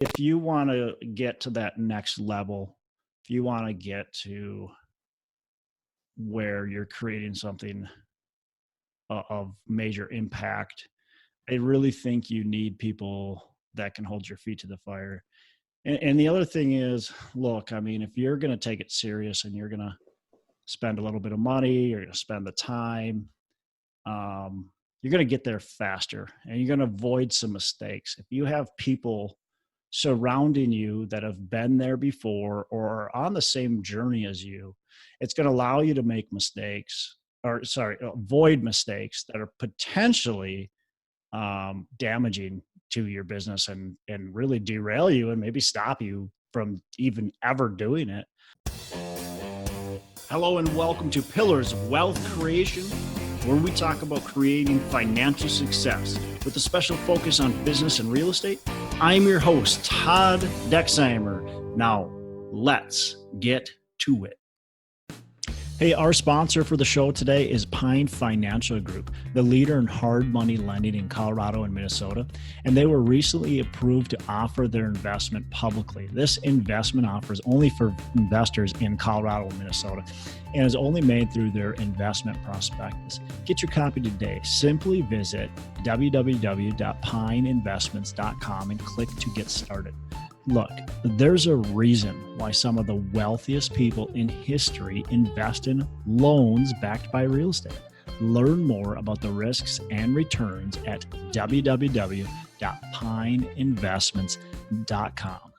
if you want to get to that next level, if you want to get to where you're creating something of major impact, I really think you need people that can hold your feet to the fire. And the other thing is, look, I mean, if you're going to take it serious and you're going to spend a little bit of money, you're going to spend the time, you're going to get there faster and you're going to avoid some mistakes. If you have people surrounding you that have been there before or are on the same journey as you, it's going to allow you to make mistakes avoid mistakes that are potentially damaging to your business and really derail you and maybe stop you from even ever doing it. Hello and welcome to Pillars of Wealth Creation, where we talk about creating financial success with a special focus on business and real estate. I'm your host, Todd Dexheimer. Now, let's get to it. Hey, our sponsor for the show today is Pine Financial Group, the leader in hard money lending in Colorado and Minnesota, and they were recently approved to offer their investment publicly. This investment offer is only for investors in Colorado and Minnesota and is only made through their investment prospectus. Get your copy today. Simply visit www.pineinvestments.com and click to get started. Look, there's a reason why some of the wealthiest people in history invest in loans backed by real estate. Learn more about the risks and returns at www.pineinvestments.com.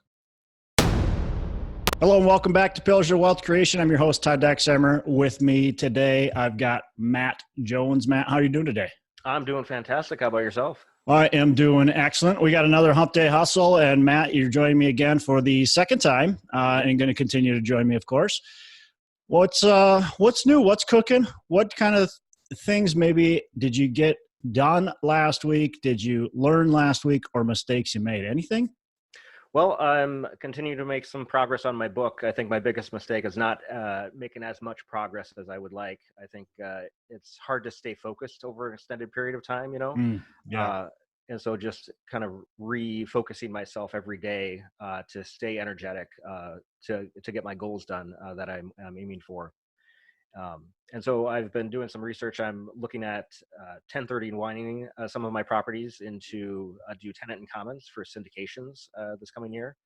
Hello and welcome back to Pillars of Wealth Creation. I'm your host, Todd Dexheimer. With me today, I've got Matt Jones. Matt, how are you doing today? I'm doing fantastic. How about yourself? I am doing excellent. We got another Hump Day hustle, and Matt, you're joining me again for the second time, and going to continue to join me, of course. What's new? What's cooking? What kind of things maybe did you get done last week? Did you learn last week, or mistakes you made? Anything? Well, I'm continuing to make some progress on my book. I think my biggest mistake is not making as much progress as I would like. I think it's hard to stay focused over an extended period of time, and so just kind of refocusing myself every day to stay energetic, to get my goals done that I'm aiming for. And so I've been doing some research. I'm looking at 1030 and winding some of my properties into do tenant and commons for syndications this coming year.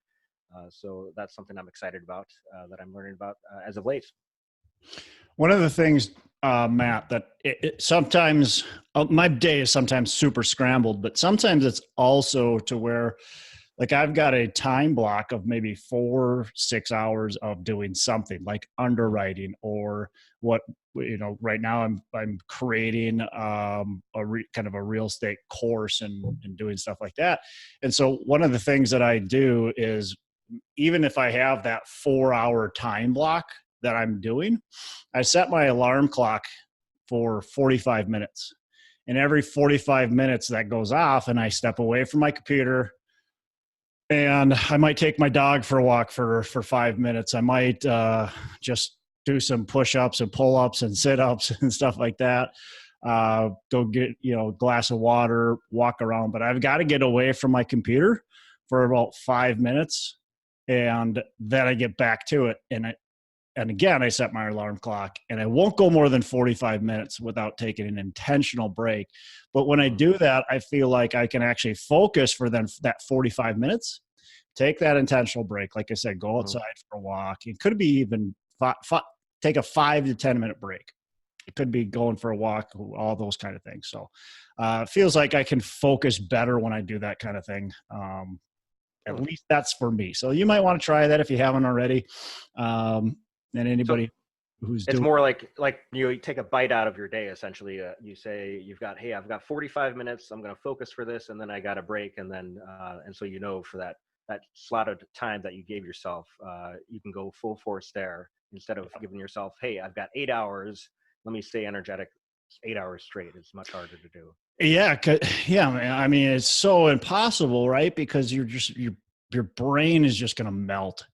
So that's something I'm excited about that I'm learning about as of late. One of the things, Matt, that it sometimes my day is sometimes super scrambled, but sometimes it's also to where, like, I've got a time block of maybe 4-6 hours of doing something like underwriting or right now I'm creating kind of a real estate course and doing stuff like that. And so one of the things that I do is, even if I have that 4-hour time block that I'm doing, I set my alarm clock for 45 minutes. And every 45 minutes that goes off and I step away from my computer, and I might take my dog for a walk for 5 minutes. I might just do some push-ups and pull-ups and sit-ups and stuff like that. Go get a glass of water, walk around. But I've got to get away from my computer for about 5 minutes, and then I get back to it. And again, I set my alarm clock, and I won't go more than 45 minutes without taking an intentional break. But when I do that, I feel like I can actually focus for then that 45 minutes, take that intentional break. Like I said, go outside for a walk. It could be even take a 5 to 10 minute break. It could be going for a walk, all those kind of things. So it feels like I can focus better when I do that kind of thing. At least that's for me. So you might want to try that if you haven't already. And anybody who's it's more like you take a bite out of your day. Essentially, you say I've got 45 minutes. I'm going to focus for this, and then I got a break, and then and so for that slotted time that you gave yourself, you can go full force there instead of giving yourself, hey, I've got 8 hours. Let me stay energetic 8 hours straight. It's much harder to do. Yeah, man. I mean, it's so impossible, right? Because your brain is just going to melt.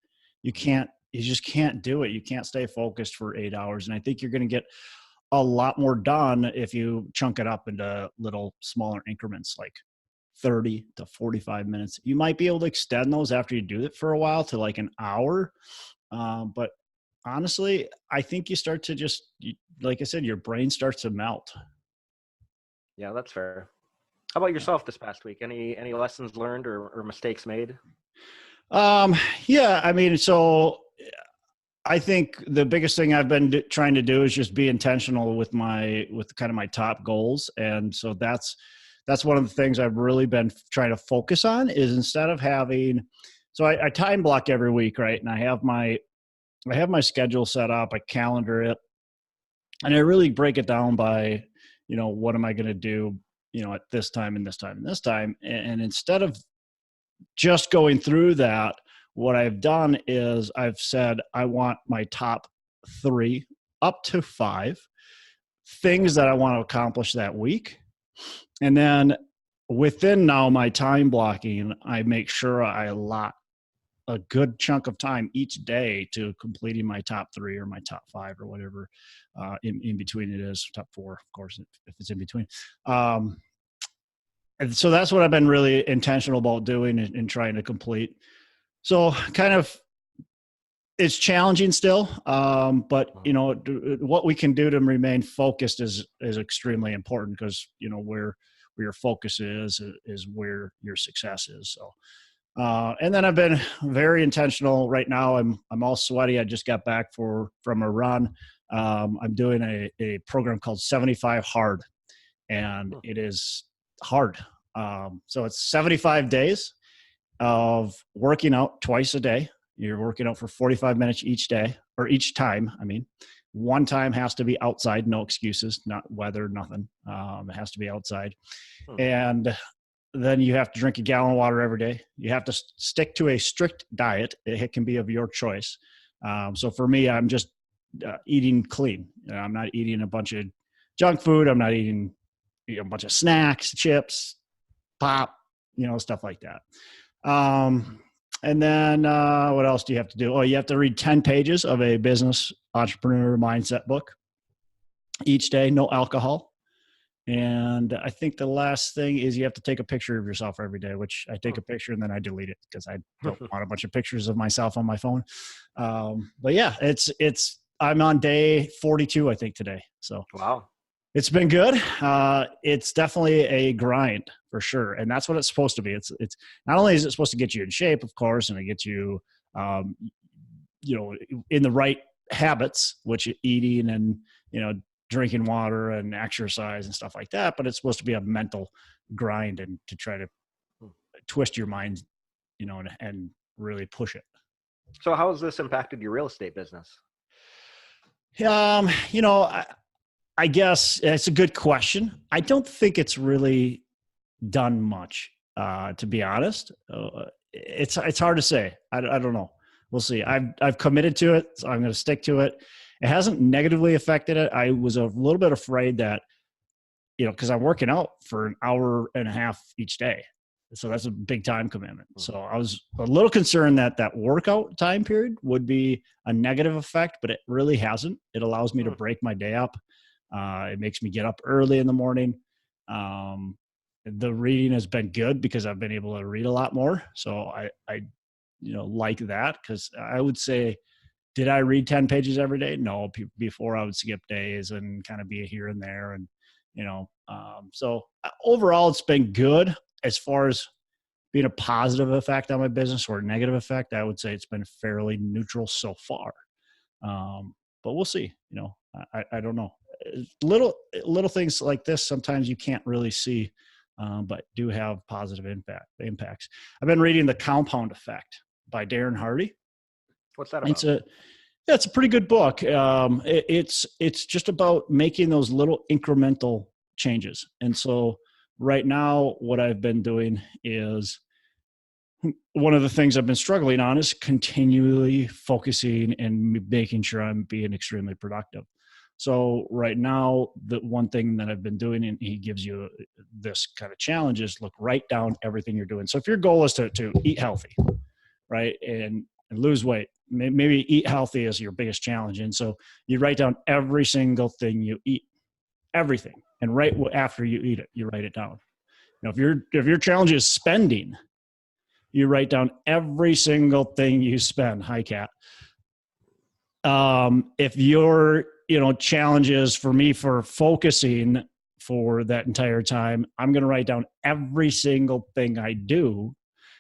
You just can't do it. You can't stay focused for 8 hours. And I think you're going to get a lot more done if you chunk it up into little smaller increments, like 30 to 45 minutes. You might be able to extend those after you do it for a while to like an hour. But honestly, I think you start to like I said, your brain starts to melt. Yeah, that's fair. How about yourself this past week? Any lessons learned or mistakes made? Yeah, I mean, so I think the biggest thing I've been trying to do is just be intentional with kind of my top goals. And so that's one of the things I've really been trying to focus on is instead of having, so I time block every week, right? And I have my schedule set up, I calendar it, and I really break it down by, what am I going to do, at this time and this time and this time. And instead of just going through that, what I've done is I've said, I want my top 3 up to 5 things that I want to accomplish that week. And then within now my time blocking, I make sure I allot a good chunk of time each day to completing my top 3 or my top 5 or whatever in between it is, top 4, of course, if it's in between. And so that's what I've been really intentional about doing and trying to complete. So kind of it's challenging still, but what we can do to remain focused is extremely important because where your focus is where your success is. So, and then I've been very intentional. Right now, I'm all sweaty. I just got back from a run. I'm doing a program called 75 Hard, and it is hard. So it's 75 days of working out twice a day. You're working out for 45 minutes each day, or each time. I mean, one time has to be outside, no excuses, not weather, nothing. It has to be outside. And then you have to drink a gallon of water every day. You have to stick to a strict diet. It can be of your choice. So for me, I'm just eating clean. I'm not eating a bunch of junk food. I'm not eating a bunch of snacks, chips, pop, stuff like that. And then what else do you have to do? Oh, you have to read 10 pages of a business entrepreneur mindset book each day, no alcohol. And I think the last thing is you have to take a picture of yourself every day, which I take a picture and then I delete it because I don't want a bunch of pictures of myself on my phone. But yeah, I'm on day 42, I think, today. So wow. It's been good. It's definitely a grind for sure. And that's what it's supposed to be. It's not only is it supposed to get you in shape, of course, and it gets you, in the right habits, which eating and, drinking water and exercise and stuff like that. But it's supposed to be a mental grind and to try to twist your mind, and really push it. So how has this impacted your real estate business? I guess it's a good question. I don't think it's really done much, to be honest. It's hard to say. I don't know. We'll see. I've committed to it, so I'm going to stick to it. It hasn't negatively affected it. I was a little bit afraid that, because I'm working out for an hour and a half each day. So that's a big time commitment. So I was a little concerned that workout time period would be a negative effect, but it really hasn't. It allows me to break my day up. It makes me get up early in the morning. The reading has been good because I've been able to read a lot more. So I like that, because I would say, did I read 10 pages every day? No. Before I would skip days and kind of be here and there. And, so overall it's been good as far as being a positive effect on my business or a negative effect. I would say it's been fairly neutral so far. But we'll see, I don't know. Little things like this, sometimes you can't really see, but do have positive impacts. I've been reading The Compound Effect by Darren Hardy. What's that about? It's a pretty good book. It's just about making those little incremental changes. And so right now, what I've been doing is, one of the things I've been struggling on is continually focusing and making sure I'm being extremely productive. So right now, the one thing that I've been doing, and he gives you this kind of challenge, is write down everything you're doing. So if your goal is to eat healthy, right, and lose weight, maybe eat healthy is your biggest challenge. And so you write down every single thing you eat, everything. And right after you eat it, you write it down. if your challenge is spending, you write down every single thing you spend. Hi, Kat. If your challenge is for me for focusing for that entire time, I'm going to write down every single thing I do,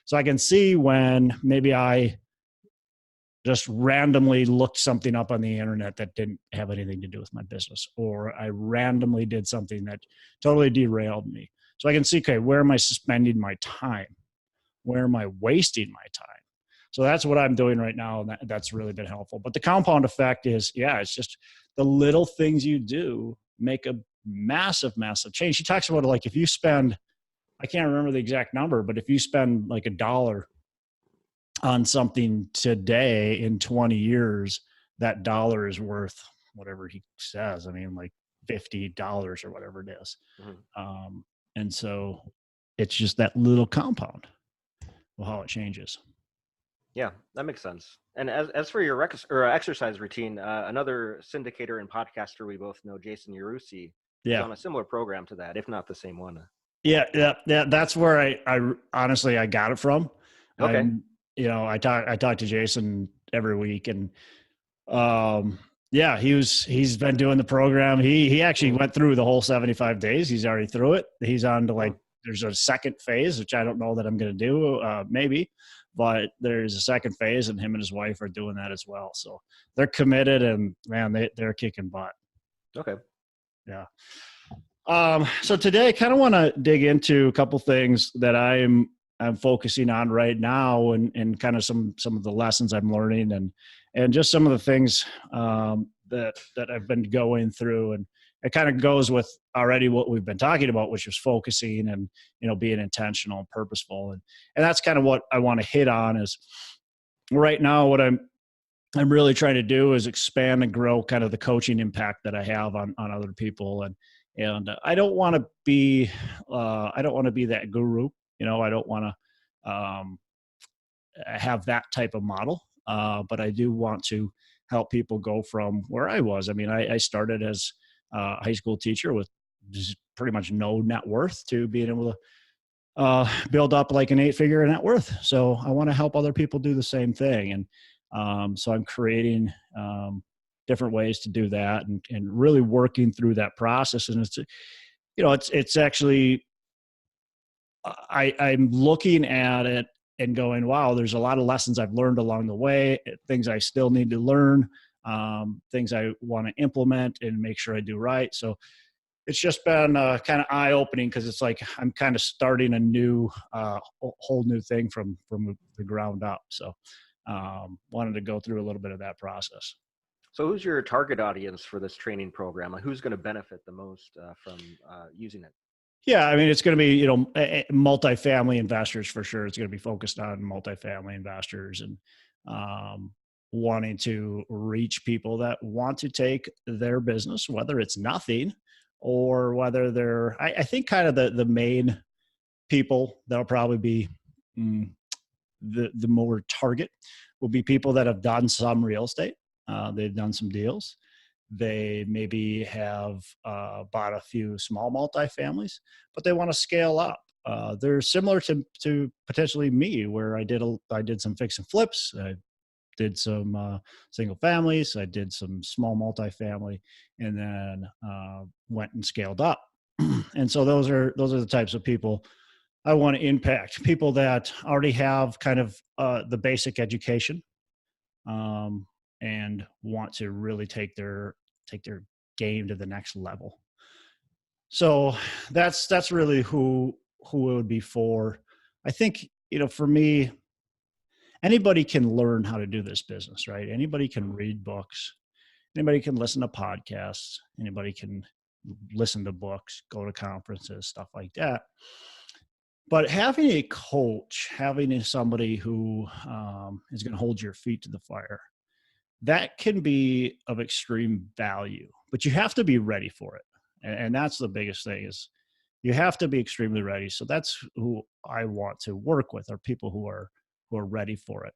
so I can see when maybe I just randomly looked something up on the internet that didn't have anything to do with my business, or I randomly did something that totally derailed me. So I can see, okay, where am I spending my time? Where am I wasting my time? So that's what I'm doing right now. And that's really been helpful. But the compound effect is, it's just the little things you do make a massive, massive change. She talks about it like if you spend, I can't remember the exact number, but if you spend like $1 on something today, in 20 years, that dollar is worth whatever he says. I mean, like $50 or whatever it is. And so it's just that little compound of how it changes. Yeah, that makes sense. And as for your exercise routine, another syndicator and podcaster we both know, Jason Yarusi, is on a similar program to that, if not the same one. Yeah. That's where I honestly I got it from. Okay. I talk to Jason every week, and he's been doing the program. He actually went through the whole 75 days. He's already through it. He's on to there's a second phase, which I don't know that I'm going to do, maybe, but there's a second phase, and him and his wife are doing that as well. So they're committed, and man, they're kicking butt. Okay. Yeah. So today I kind of want to dig into a couple things that I'm focusing on right now, and kind of some of the lessons I'm learning, and just some of the things that I've been going through. And it kind of goes with already what we've been talking about, which is focusing and, being intentional and purposeful. And that's kind of what I want to hit on is right now, what I'm really trying to do is expand and grow kind of the coaching impact that I have on other people. And I don't want to be that guru. I don't want to have that type of model. But I do want to help people go from where I was. I mean, I started as a high school teacher with just pretty much no net worth to being able to build up like an 8-figure net worth. So I want to help other people do the same thing. And so I'm creating different ways to do that, and really working through that process. And it's actually, I'm looking at it and going, wow, there's a lot of lessons I've learned along the way, things I still need to learn, things I want to implement and make sure I do right. So it's just been kind of eye-opening, because it's like I'm kind of starting a new, whole new thing from the ground up. So wanted to go through a little bit of that process. So who's your target audience for this training program? Who's going to benefit the most from using it? Yeah, I mean, it's going to be, multifamily investors for sure. It's going to be focused on multifamily investors, and wanting to reach people that want to take their business, whether it's nothing or whether they're, I think kind of the main people that'll probably be the more target will be people that have done some real estate. They've done some deals. They maybe have bought a few small multifamilies, but they want to scale up. They're similar to potentially me, where I did some fix and flips. I did some single families. I did some small multifamily, and then went and scaled up. And so those are the types of people I want to impact. People that already have kind of the basic education, and want to really take their game to the next level. So that's really who it would be for. I think, for me, anybody can learn how to do this business, right? Anybody can read books. Anybody can listen to podcasts. Anybody can listen to books, go to conferences, stuff like that. But having a coach, having somebody who is going to hold your feet to the fire, that can be of extreme value, but you have to be ready for it. And that's the biggest thing, is you have to be extremely ready. So that's who I want to work with, are people who are ready for it.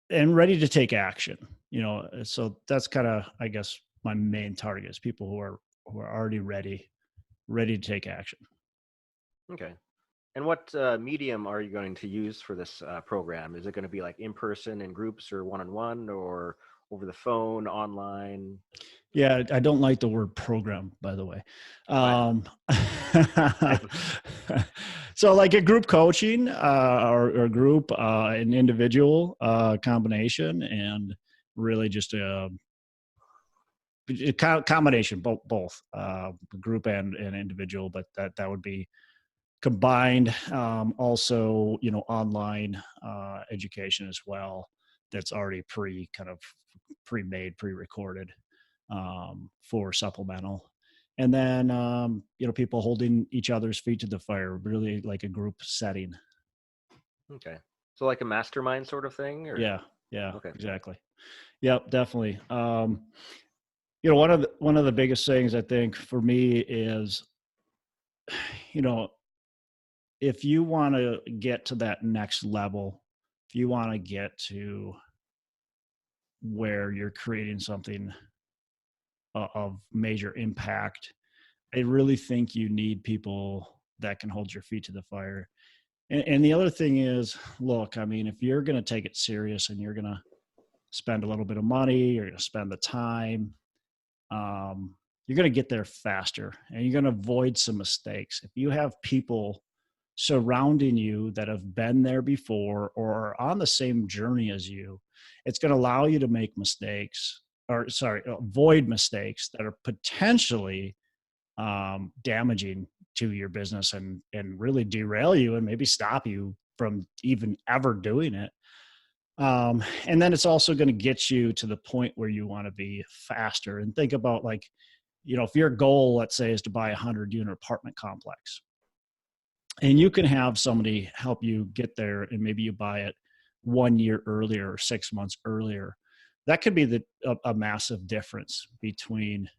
And ready to take action, so that's kind of, I guess, my main target is people who are already ready ready to take action. Okay. And what medium are you going to use for this program? Is it going to be like in person, in groups, or one-on-one, or over the phone, online? Yeah, I don't like the word program, by the way. So like a group coaching or a group, an individual combination, and really just a combination, both group and individual, but that would be combined. Also, online education as well. That's already pre-made, pre-recorded for supplemental. And then, people holding each other's feet to the fire, really like a group setting. Okay. So like a mastermind sort of thing, or? Yeah, Okay. exactly. Yep, definitely. One of the biggest things I think for me is, if you want to get to that next level, if you want to get to where you're creating something of major impact, I really think you need people that can hold your feet to the fire. And the other thing is, look, I mean, if you're going to take it serious and you're going to spend a little bit of money, you're going to spend the time, you're going to get there faster and you're going to avoid some mistakes. If you have people surrounding you that have been there before or are on the same journey as you, it's going to allow you to make mistakes, or avoid mistakes that are potentially damaging to your business and really derail you and maybe stop you from even ever doing it. And then it's also going to get you to the point where you want to be faster. And think about, like, if your goal, let's say, is to buy a 100-unit apartment complex, and you can have somebody help you get there, and maybe you buy it 1 year earlier or 6 months earlier. That could be a massive difference between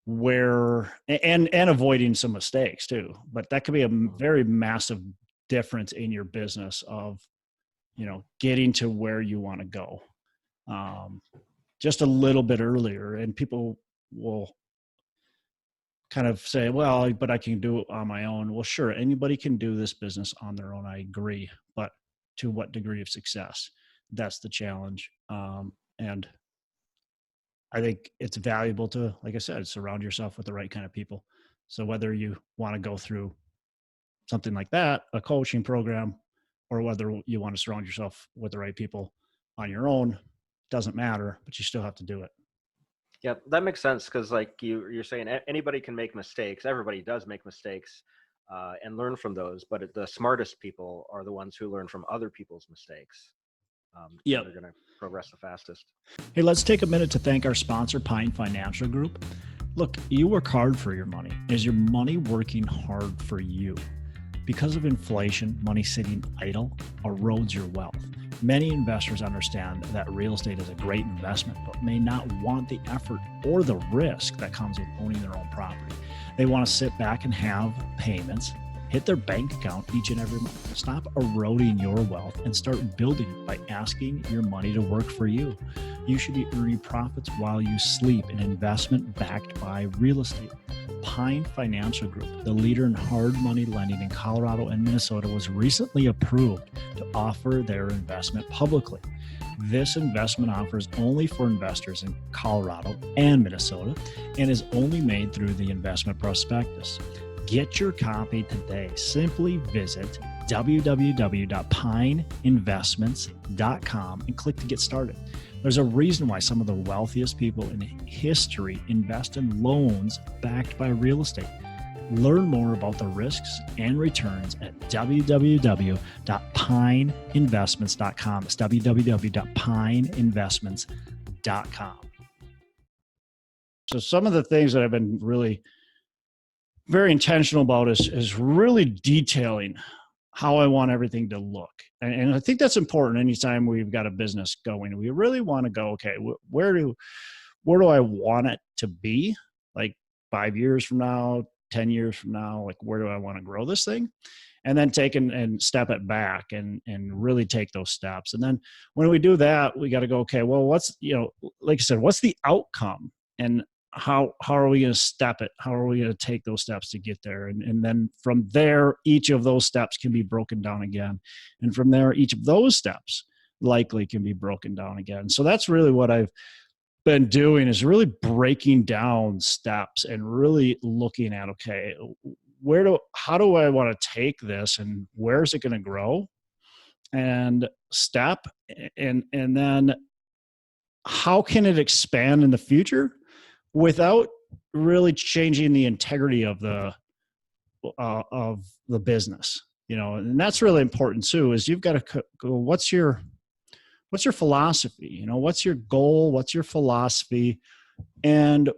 where and avoiding some mistakes too. But that could be a very massive difference in your business of, getting to where you want to go just a little bit earlier. And people will kind of say, well, but I can do it on my own. Well, sure, anybody can do this business on their own. I agree. But to what degree of success? That's the challenge. And I think it's valuable to, like I said, surround yourself with the right kind of people. So whether you want to go through something like that, a coaching program, or whether you want to surround yourself with the right people on your own, doesn't matter, but you still have to do it. Yeah, that makes sense, because like you're saying, anybody can make mistakes. Everybody does make mistakes and learn from those. But the smartest people are the ones who learn from other people's mistakes. Yeah, they're going to progress the fastest. Hey, let's take a minute to thank our sponsor, Pine Financial Group. Look, you work hard for your money. Is your money working hard for you? Because of inflation, money sitting idle erodes your wealth. Many investors understand that real estate is a great investment, but may not want the effort or the risk that comes with owning their own property. They want to sit back and have payments, hit their bank account each and every month. Stop eroding your wealth and start building it by asking your money to work for you. You should be earning profits while you sleep, an investment backed by real estate. Pine Financial Group, the leader in hard money lending in Colorado and Minnesota, was recently approved to offer their investment publicly. This investment offer is only for investors in Colorado and Minnesota and is only made through the investment prospectus. Get your copy today. Simply visit www.pineinvestments.com and click to get started. There's a reason why some of the wealthiest people in history invest in loans backed by real estate. Learn more about the risks and returns at www.pineinvestments.com. It's www.pineinvestments.com. So some of the things that I've been really very intentional about is really detailing how I want everything to look. And I think that's important anytime we've got a business going. We really want to go, okay, where do I want it to be? Like 5 years from now, 10 years from now, like where do I want to grow this thing? And then take and step it back and really take those steps. And then when we do that, we got to go, okay, well, what's, like I said, what's the outcome? And how are we going to step it? How are we going to take those steps to get there? And then from there, each of those steps can be broken down again. And from there, each of those steps likely can be broken down again. So that's really what I've been doing, is really breaking down steps and really looking at, okay, how do I want to take this, and where is it going to grow, and step, and then how can it expand in the future without really changing the integrity of the business, and that's really important too, is you've got to go, what's your philosophy, what's your goal, what's your philosophy, and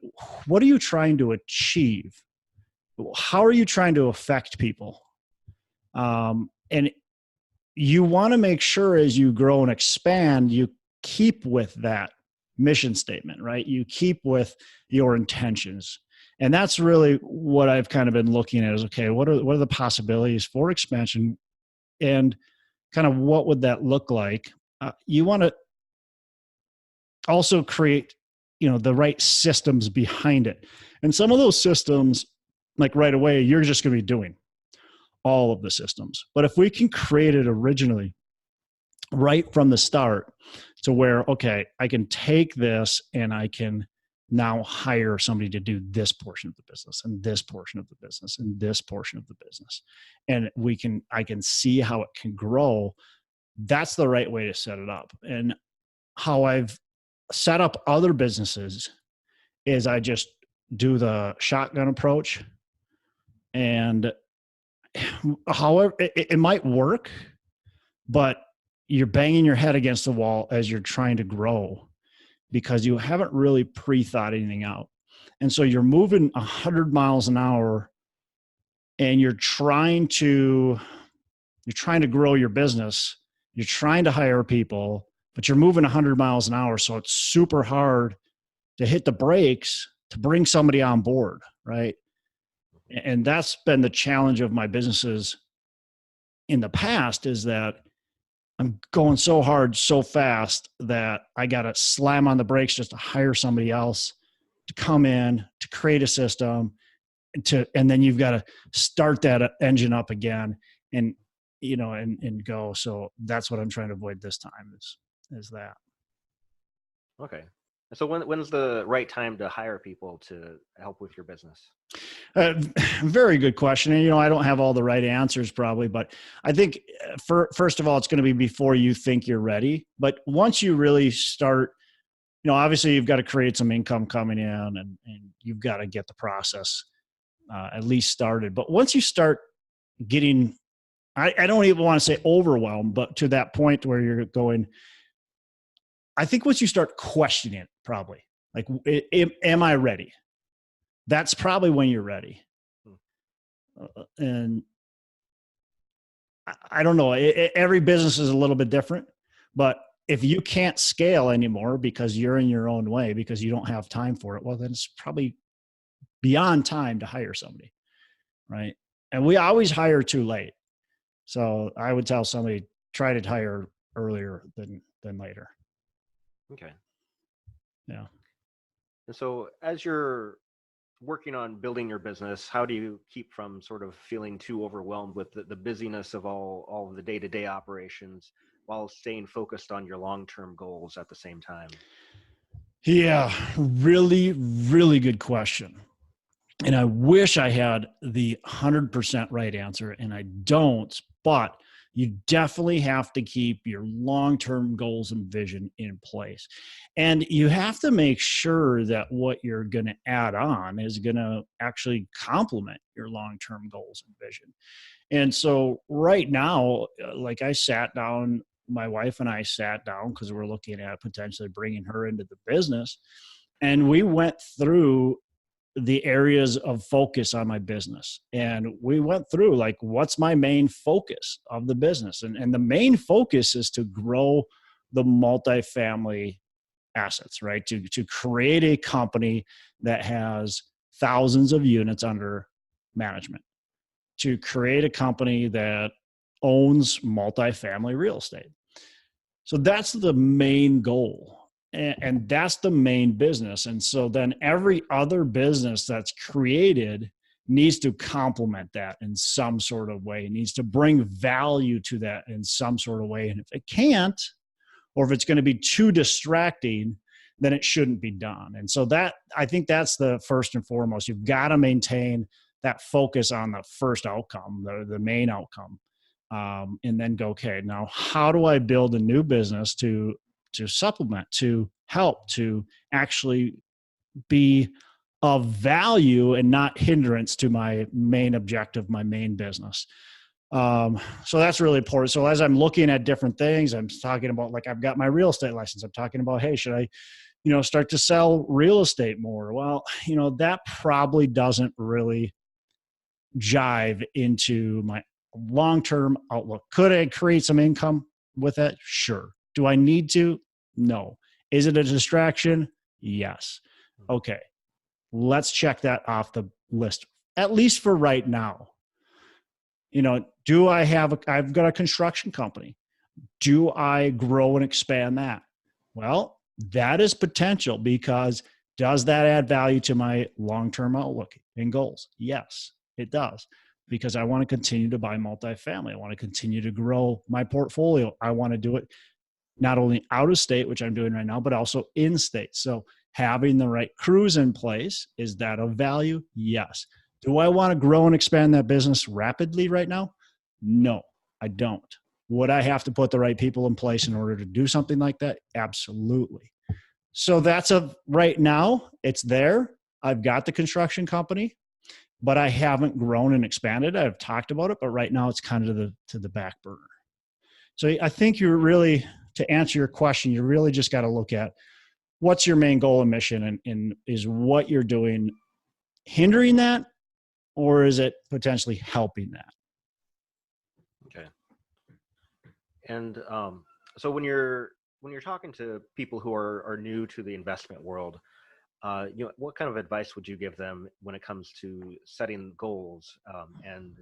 what are you trying to achieve? How are you trying to affect people? And you want to make sure as you grow and expand, you keep with that mission statement, right? You keep with your intentions. And that's really what I've kind of been looking at, is, okay, what are the possibilities for expansion, and kind of what would that look like? You want to also create, the right systems behind it. And some of those systems, like right away, you're just going to be doing all of the systems. But if we can create it originally, right from the start, to where, okay, I can take this and I can now hire somebody to do this portion of the business, and this portion of the business, and this portion of the business. And I can see how it can grow. That's the right way to set it up. And how I've set up other businesses is I just do the shotgun approach. And however, it might work, but you're banging your head against the wall as you're trying to grow, because you haven't really pre-thought anything out. And so you're moving 100 miles an hour, and you're trying to grow your business. You're trying to hire people, but you're moving 100 miles an hour. So it's super hard to hit the brakes to bring somebody on board, right? And that's been the challenge of my businesses in the past, is that I'm going so hard, so fast, that I got to slam on the brakes just to hire somebody else to come in, to create a system, and then you've got to start that engine up again and go. So that's what I'm trying to avoid this time, is that. Okay. So when's the right time to hire people to help with your business? Very good question. And, I don't have all the right answers probably, but I think first of all, it's going to be before you think you're ready. But once you really start, obviously you've got to create some income coming in, and you've got to get the process at least started. But once you start getting, I don't even want to say overwhelmed, but to that point where you're going, I think once you start questioning it, probably, like, am I ready? That's probably when you're ready. And I don't know, every business is a little bit different, but if you can't scale anymore because you're in your own way, because you don't have time for it, well, then it's probably beyond time to hire somebody, right? And we always hire too late. So I would tell somebody, try to hire earlier than later. Okay. Yeah. And so as you're working on building your business, how do you keep from sort of feeling too overwhelmed with the busyness of all of the day-to-day operations, while staying focused on your long-term goals at the same time? Yeah, really, really good question. And I wish I had the 100% right answer, and I don't, but you definitely have to keep your long-term goals and vision in place. And you have to make sure that what you're going to add on is going to actually complement your long-term goals and vision. And so right now, like, my wife and I sat down, because we're looking at potentially bringing her into the business. And we went through the areas of focus on my business. And we went through, like, what's my main focus of the business? And the main focus is to grow the multifamily assets, right? To create a company that has thousands of units under management, to create a company that owns multifamily real estate. So that's the main goal. and that's the main business. And so then every other business that's created needs to complement that in some sort of way, needs to bring value to that in some sort of way. And if it can't, or if it's going to be too distracting, then it shouldn't be done. And so that, I think that's the first and foremost. You've got to maintain that focus on the first outcome, the main outcome. And then go, okay, now how do I build a new business to supplement, to help, to actually be of value and not hindrance to my main objective, my main business. So that's really important. So as I'm looking at different things, I'm talking about, like, I've got my real estate license. I'm talking about, hey, should I, start to sell real estate more? Well, that probably doesn't really jive into my long-term outlook. Could I create some income with that? Sure. Do I need to? No. Is it a distraction? Yes. Okay. Let's check that off the list, at least for right now. I've got a construction company. Do I grow and expand that? Well, that is potential, because does that add value to my long-term outlook and goals? Yes, it does, because I want to continue to buy multifamily. I want to continue to grow my portfolio. I want to do it not only out of state, which I'm doing right now, but also in state. So having the right crews in place, is that of value? Yes. Do I want to grow and expand that business rapidly right now? No, I don't. Would I have to put the right people in place in order to do something like that? Absolutely. So that's right now, it's there. I've got the construction company, but I haven't grown and expanded. I've talked about it, but right now it's kind of to the back burner. So I think you're really, to answer your question, you really just got to look at what's your main goal and mission, and is what you're doing hindering that, or is it potentially helping that? Okay. And so when you're talking to people who are new to the investment world, what kind of advice would you give them when it comes to setting goals and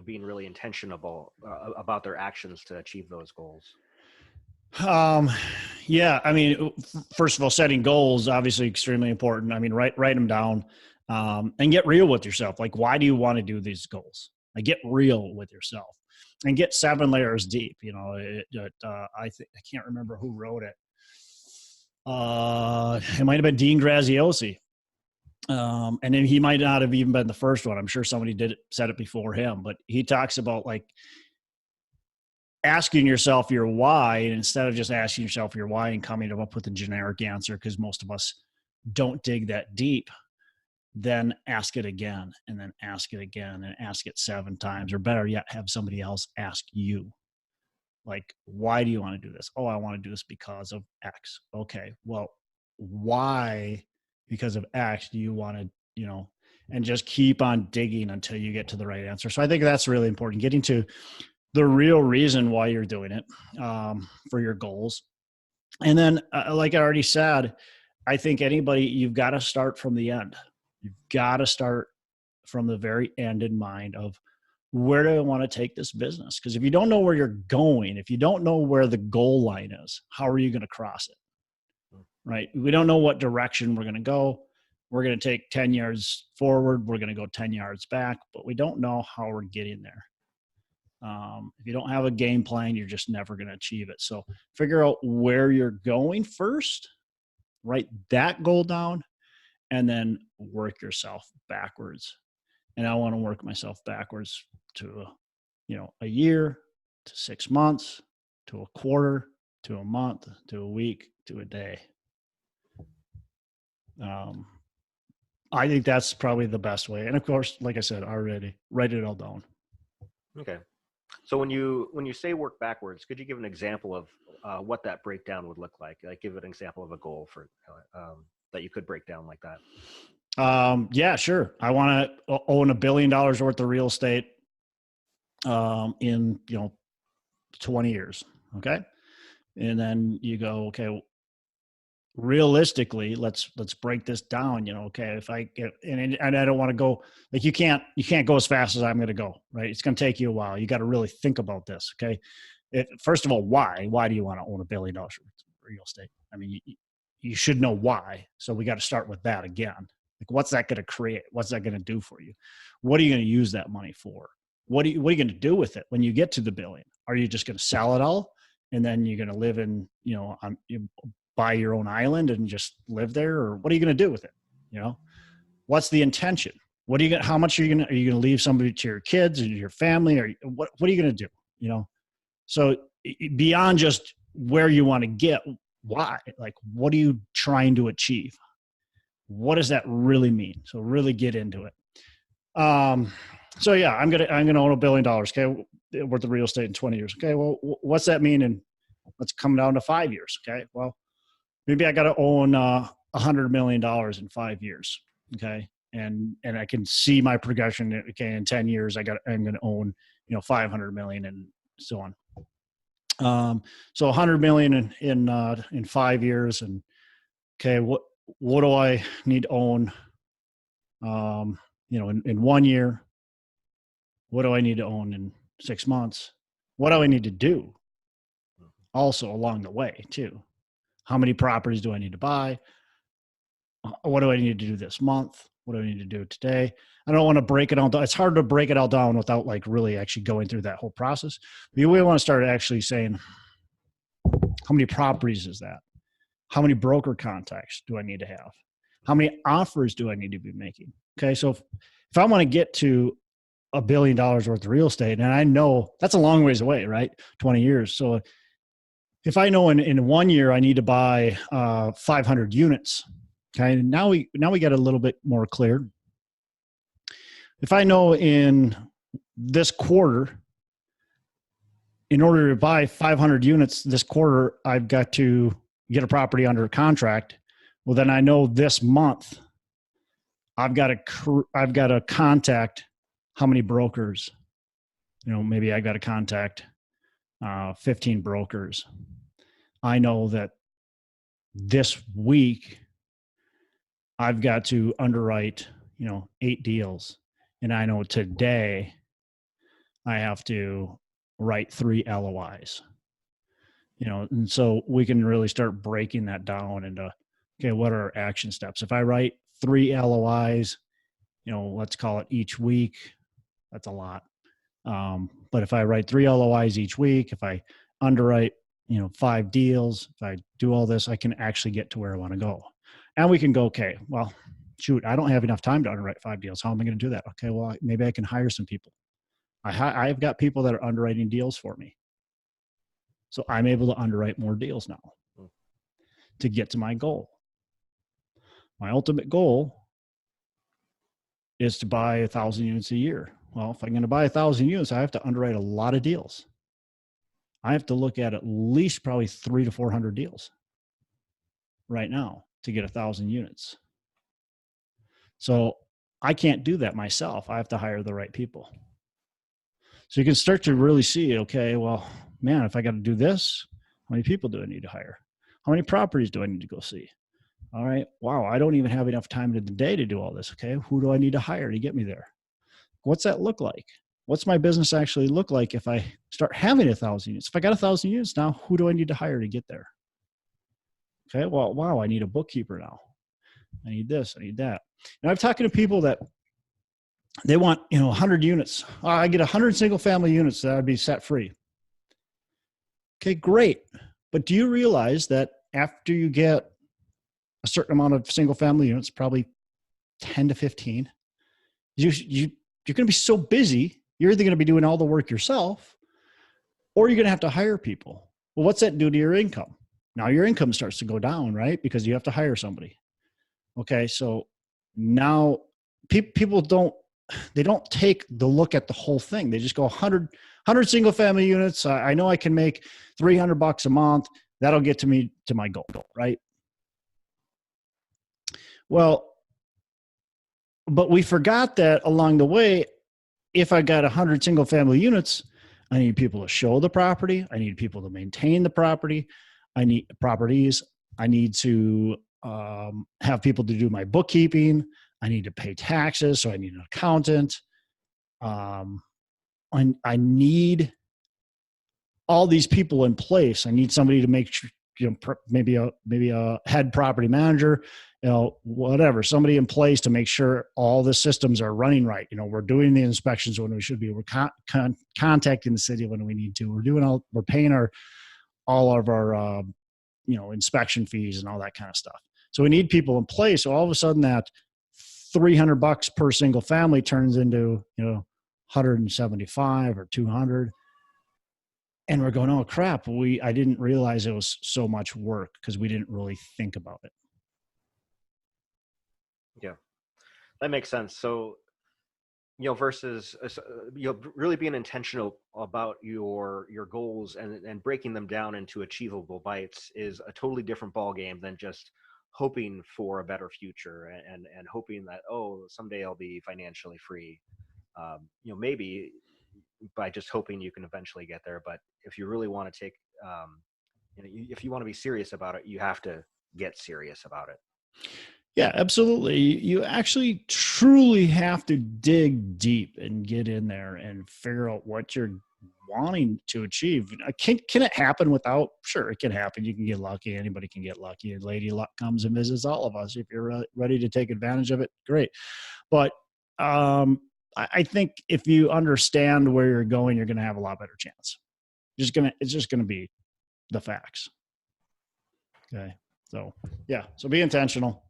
being really intentional about their actions to achieve those goals? Yeah, I mean, first of all, setting goals, obviously extremely important. I mean, write them down, and get real with yourself. Like, why do you want to do these goals? Like, get real with yourself and get 7 layers deep. I can't remember who wrote it. It might've been Dean Graziosi. And then he might not have even been the first one. I'm sure somebody said it before him, but he talks about, like, asking yourself your why, and instead of just asking yourself your why and coming up with a generic answer, because most of us don't dig that deep, then ask it again, and then ask it again, and ask it 7 times, or better yet, have somebody else ask you, like, why do you want to do this? Oh, I want to do this because of X. Okay, well, why, because of X, do you want to, and just keep on digging until you get to the right answer. So I think that's really important, getting to the real reason why you're doing it, for your goals. And then, like I already said, I think you've got to start from the end. You've got to start from the very end in mind of, where do I want to take this business? Because if you don't know where you're going, if you don't know where the goal line is, how are you going to cross it? Right? We don't know what direction we're going to go. We're going to take 10 yards forward. We're going to go 10 yards back, but we don't know how we're getting there. If you don't have a game plan, you're just never going to achieve it. So figure out where you're going first, write that goal down, and then work yourself backwards. And I want to work myself backwards to, a year, to 6 months, to a quarter, to a month, to a week, to a day. I think that's probably the best way. And of course, like I said already, write it all down. Okay. So when you say work backwards, could you give an example of what that breakdown would look like? Like, give an example of a goal for that you could break down like that. Yeah, sure. I want to own $1 billion worth of real estate in 20 years. Okay. And then you go, okay, realistically, let's break this down. Okay, if I get, and I don't want to go, like, you can't go as fast as I'm going to go, right? It's going to take you a while. You got to really think about this. Okay. First of all, why do you want to own $1 billion real estate. I mean, you should know why. So we got to start with that again. Like, what's that going to create? What's that going to do for you? What are you going to use that money for? What are you going to do with it when you get to the billion? Are you just going to sell it all and then you're going to live in, you buy your own island and just live there? Or what are you going to do with it? What's the intention? What are you going to, how much are you going to leave somebody to your kids or your family? Or what are you going to do? So beyond just where you want to get, why? Like, what are you trying to achieve? What does that really mean? So really get into it. So yeah, I'm gonna own $1 billion. Okay, worth of real estate in 20 years. Okay, well, what's that mean? And let's come down to 5 years. Okay, well, maybe I got to own $100 million in 5 years. Okay, and I can see my progression. Okay, in 10 years, I'm going to own 500 million and so on. So 100 million in 5 years. And okay, what do I need to own? In 1 year. What do I need to own in 6 months? What do I need to do? Also along the way too. How many properties do I need to buy? What do I need to do this month? What do I need to do today? I don't want to break it all down. It's hard to break it all down without like really actually going through that whole process. We want to start actually saying, how many properties is that? How many broker contacts do I need to have? How many offers do I need to be making? Okay. So if I want to get to $1 billion worth of real estate, and I know that's a long ways away, right? 20 years. So if I know in 1 year, I need to buy 500 units. Okay. Now we get a little bit more clear. If I know in this quarter, in order to buy 500 units this quarter, I've got to get a property under contract. Well, then I know this month I've got to contact how many brokers. Maybe I got to contact 15 brokers. I know that this week I've got to underwrite 8 deals, and I know today I have to write 3 LOIs. And so we can really start breaking that down into, okay, what are our action steps? If I write 3 LOIs, let's call it each week, that's a lot. But if I write 3 LOIs each week, if I underwrite, 5 deals, if I do all this, I can actually get to where I want to go. And we can go, okay, well, shoot, I don't have enough time to underwrite 5 deals. How am I going to do that? Okay, well, maybe I can hire some people. I've got people that are underwriting deals for me. So I'm able to underwrite more deals now to get to my goal. My ultimate goal is to buy 1,000 units a year. Well, if I'm going to buy 1,000 units, I have to underwrite a lot of deals. I have to look at least probably 300 to 400 deals right now to get 1,000 units. So I can't do that myself. I have to hire the right people. So you can start to really see, okay, well, man, if I got to do this, how many people do I need to hire? How many properties do I need to go see? All right. Wow. I don't even have enough time in the day to do all this. Okay. Who do I need to hire to get me there? What's that look like? What's my business actually look like if I start having 1,000 units? If I got 1,000 units now, who do I need to hire to get there? Okay. Well, wow. I need a bookkeeper now. I need this. I need that. And I'm talking to people that they want, 100 units. I get 100 single family units that would be set free. Okay, great. But do you realize that after you get a certain amount of single family units, probably 10 to 15, you're going to be so busy, you're either going to be doing all the work yourself or you're going to have to hire people. Well, what's that do to your income? Now your income starts to go down, right? Because you have to hire somebody. Okay, so now people don't take the look at the whole thing. They just go 100 single family units. I know I can make $300 a month. That'll get to me to my goal, right? Well, but we forgot that along the way, if I got 100 single family units, I need people to show the property. I need people to maintain the property. I need properties. I need to have people to do my bookkeeping. I need to pay taxes. So I need an accountant. I need all these people in place. I need somebody to make maybe a head property manager, whatever, somebody in place to make sure all the systems are running right. We're doing the inspections when we should be. We're contacting the city when we need to. We're paying all of our inspection fees and all that kind of stuff. So we need people in place. So all of a sudden that $300 per single family turns into 175 or 200. And we're going, oh crap, I didn't realize it was so much work because we didn't really think about it. Yeah, that makes sense. So, versus, really being intentional about your goals and breaking them down into achievable bites is a totally different ballgame than just hoping for a better future and hoping that, someday I'll be financially free. Maybe by just hoping you can eventually get there. But if you really want to take, if you want to be serious about it, you have to get serious about it. Yeah, absolutely. You actually truly have to dig deep and get in there and figure out what you're wanting to achieve. Can it happen without? Sure, it can happen. You can get lucky. Anybody can get lucky. And Lady Luck comes and visits all of us. If you're ready to take advantage of it, great. But I think if you understand where you're going, you're going to have a lot better chance. It's just going to be the facts. Okay. So yeah. So be intentional.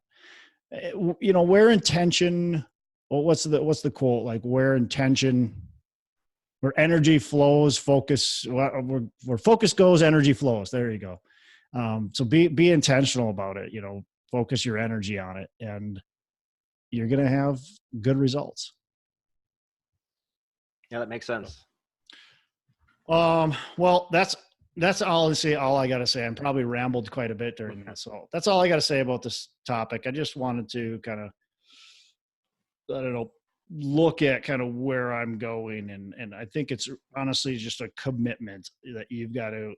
Where intention, well, what's the quote? Like where energy flows, focus, where focus goes, energy flows. There you go. So be intentional about it, focus your energy on it and you're going to have good results. Yeah, that makes sense. Well, that's honestly all I got to say. I probably rambled quite a bit during that. So that's all I got to say about this topic. I just wanted to kind of, look at kind of where I'm going. And I think it's honestly just a commitment that you've got to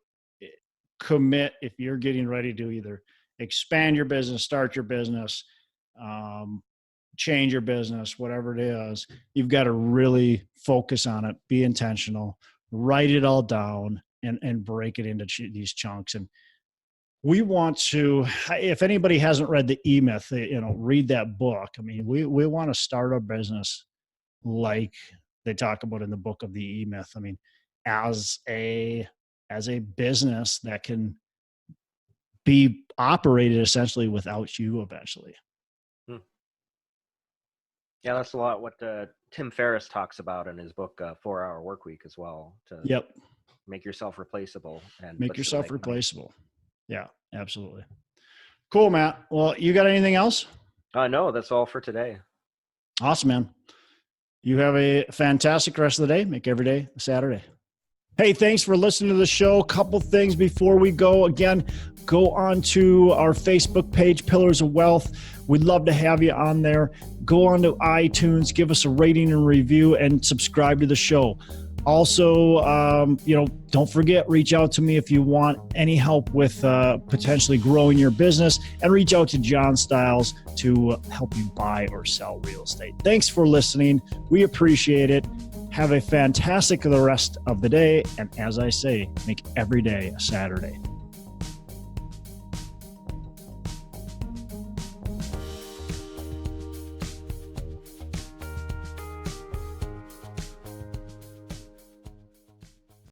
commit if you're getting ready to either expand your business, start your business, change your business, whatever it is. You've got to really focus on it, be intentional, write it all down and break it into these chunks. And we want to, if anybody hasn't read the E-Myth, read that book. I mean, we want to start a business like they talk about in the book of the E-Myth. I mean, as a business that can be operated essentially without you eventually. Yeah, that's a lot what Tim Ferriss talks about in his book, 4-Hour Workweek as well. Yep. Make yourself replaceable. And make yourself replaceable. Yeah, absolutely. Cool, Matt. Well, you got anything else? No, that's all for today. Awesome, man. You have a fantastic rest of the day. Make every day a Saturday. Hey, thanks for listening to the show. Couple things before we go. Again, go on to our Facebook page, Pillars of Wealth. We'd love to have you on there. Go on to iTunes, give us a rating and review, and subscribe to the show. Also, don't forget, reach out to me if you want any help with potentially growing your business, and reach out to John Stiles to help you buy or sell real estate. Thanks for listening. We appreciate it. Have a fantastic rest of the day. And as I say, make every day a Saturday.